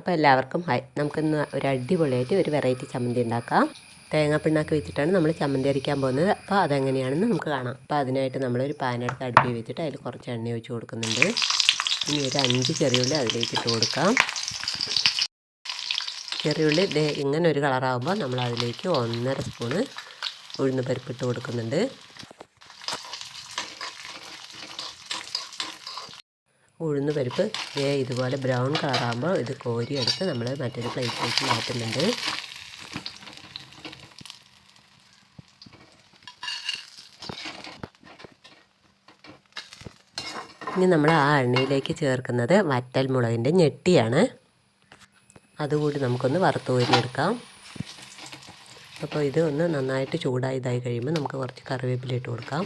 അപ്പോൾ എല്ലാവർക്കും ഹായ്. നമുക്കിന്ന് ഒരു അടിപൊളിയായിട്ട് ഒരു വെറൈറ്റി ചമ്മന്തി ഉണ്ടാക്കാം. തേങ്ങാപ്പിണ്ണാക്ക് വെച്ചിട്ടാണ് നമ്മൾ ചമ്മന്തി അരിക്കാൻ പോകുന്നത്. അപ്പോൾ അതെങ്ങനെയാണെന്ന് നമുക്ക് കാണാം. അപ്പോൾ അതിനായിട്ട് നമ്മളൊരു പാനെടുത്ത് അടുപ്പിൽ വെച്ചിട്ട് അതിൽ കുറച്ച് എണ്ണ ഒഴിച്ച് കൊടുക്കുന്നുണ്ട്. ഇനി ഒരു 5 ചെറിയുള്ളി അതിലേക്ക് ഇട്ട് കൊടുക്കാം. ചെറിയുള്ളി ഇങ്ങനെ ഒരു കളറാകുമ്പോൾ നമ്മൾ അതിലേക്ക് 1.5 സ്പൂണ് ഉഴുന്ന് പരിപ്പിട്ട് കൊടുക്കുന്നുണ്ട്. ഉഴുന്ന് പരിപ്പ് ഇതുപോലെ ബ്രൗൺ കളറാകുമ്പോൾ ഇത് കോരിയെടുത്ത് നമ്മൾ മറ്റൊരു പ്ലേറ്റിലേക്ക് മാറ്റുന്നുണ്ട്. ഇനി നമ്മൾ ആ എണ്ണയിലേക്ക് ചേർക്കുന്നത് വറ്റൽ മുളകിൻ്റെ ഞെട്ടിയാണ്. അതുകൂടി നമുക്കൊന്ന് വറുത്ത് കോരിയെടുക്കാം. അപ്പോൾ ഇത് ഒന്ന് നന്നായിട്ട് ചൂടായതായി കഴിയുമ്പോൾ നമുക്ക് കുറച്ച് കറിവേപ്പില ഇട്ട് കൊടുക്കാം.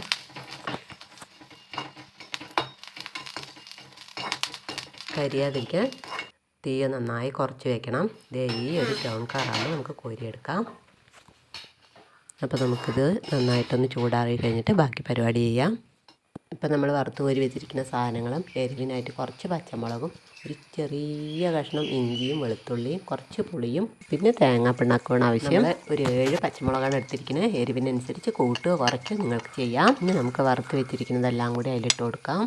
കരിയാതിരിക്കാൻ തീ നന്നായി കുറച്ച് വയ്ക്കണം. ഈ ഒരു ബ്രൗൺ കളറാകുമ്പോൾ നമുക്ക് കോരിയെടുക്കാം. അപ്പോൾ നമുക്കിത് നന്നായിട്ടൊന്ന് ചൂടാറി കഴിഞ്ഞിട്ട് ബാക്കി പരിപാടി ചെയ്യാം. ഇപ്പം നമ്മൾ വറുത്ത് കോരി വെച്ചിരിക്കുന്ന സാധനങ്ങളും എരിവിനായിട്ട് കുറച്ച് പച്ചമുളകും ഒരു ചെറിയ കഷ്ണം ഇഞ്ചിയും വെളുത്തുള്ളിയും കുറച്ച് പുളിയും പിന്നെ തേങ്ങാപ്പിണ്ണാക്കുമാണ് ആവശ്യം. ഒരു 7 പച്ചമുളകാണ് എടുത്തിരിക്കുന്നത്. എരിവിനനുസരിച്ച് കൂട്ടുക കുറച്ച് നിങ്ങൾക്ക് ചെയ്യാം. ഇനി നമുക്ക് വറുത്ത് വെച്ചിരിക്കുന്നതെല്ലാം കൂടി അതിലിട്ട് കൊടുക്കാം.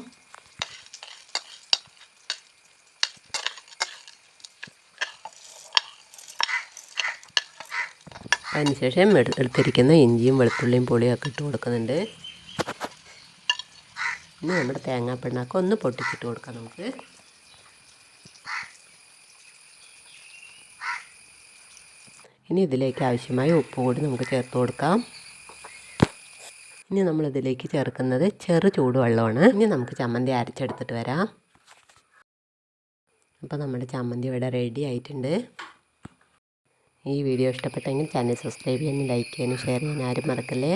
അതിനുശേഷം എടുത്തിരിക്കുന്ന ഇഞ്ചിയും വെളുത്തുള്ളിയും പുളിയും ഒക്കെ ഇട്ട് കൊടുക്കുന്നുണ്ട്. ഇനി നമ്മുടെ തേങ്ങാപ്പിണ്ണാക്ക് ഒന്ന് പൊട്ടിച്ചിട്ട് കൊടുക്കാം നമുക്ക്. ഇനി ഇതിലേക്ക് ആവശ്യമായ ഉപ്പ് കൂടി നമുക്ക് ചേർത്ത് കൊടുക്കാം. ഇനി നമ്മളിതിലേക്ക് ചേർക്കുന്നത് ചെറു ചൂടുവെള്ളമാണ്. ഇനി നമുക്ക് ചമ്മന്തി അരച്ചെടുത്തിട്ട് വരാം. അപ്പോൾ നമ്മുടെ ചമ്മന്തി ഇവിടെ റെഡി ആയിട്ടുണ്ട്. ഈ വീഡിയോ ഇഷ്ടപ്പെട്ടെങ്കിൽ ചാനൽ സബ്സ്ക്രൈബ് ചെയ്യാനും ലൈക്ക് ചെയ്യാനും ഷെയർ ചെയ്യാനും ആരും മറക്കല്ലേ.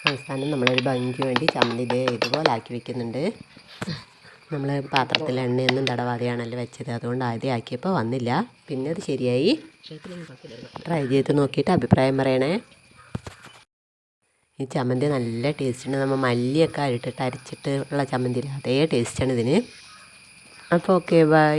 അവസാനം നമ്മളൊരു ഭംഗിക്ക് വേണ്ടി ചമ്മന്തി ഇതുപോലെ ആക്കി വെക്കുന്നുണ്ട്. നമ്മൾ പാത്രത്തിൽ എണ്ണയൊന്നും തടവാതെയാണല്ലോ വെച്ചത്. അതുകൊണ്ട് ആദ്യം ആക്കിയപ്പോൾ വന്നില്ല. പിന്നെ അത് ശരിയായി. ട്രൈ ചെയ്ത് നോക്കിയിട്ട് അഭിപ്രായം പറയണേ. ഈ ചമ്മന്തി നല്ല ടേസ്റ്റുണ്ട്. നമ്മൾ മല്ലിയൊക്കെ അരച്ചിട്ട് ഉള്ള ചമ്മന്തി അതേ ടേസ്റ്റാണ് ഇതിന്. അപ്പോൾ ഓക്കെ, ബൈ.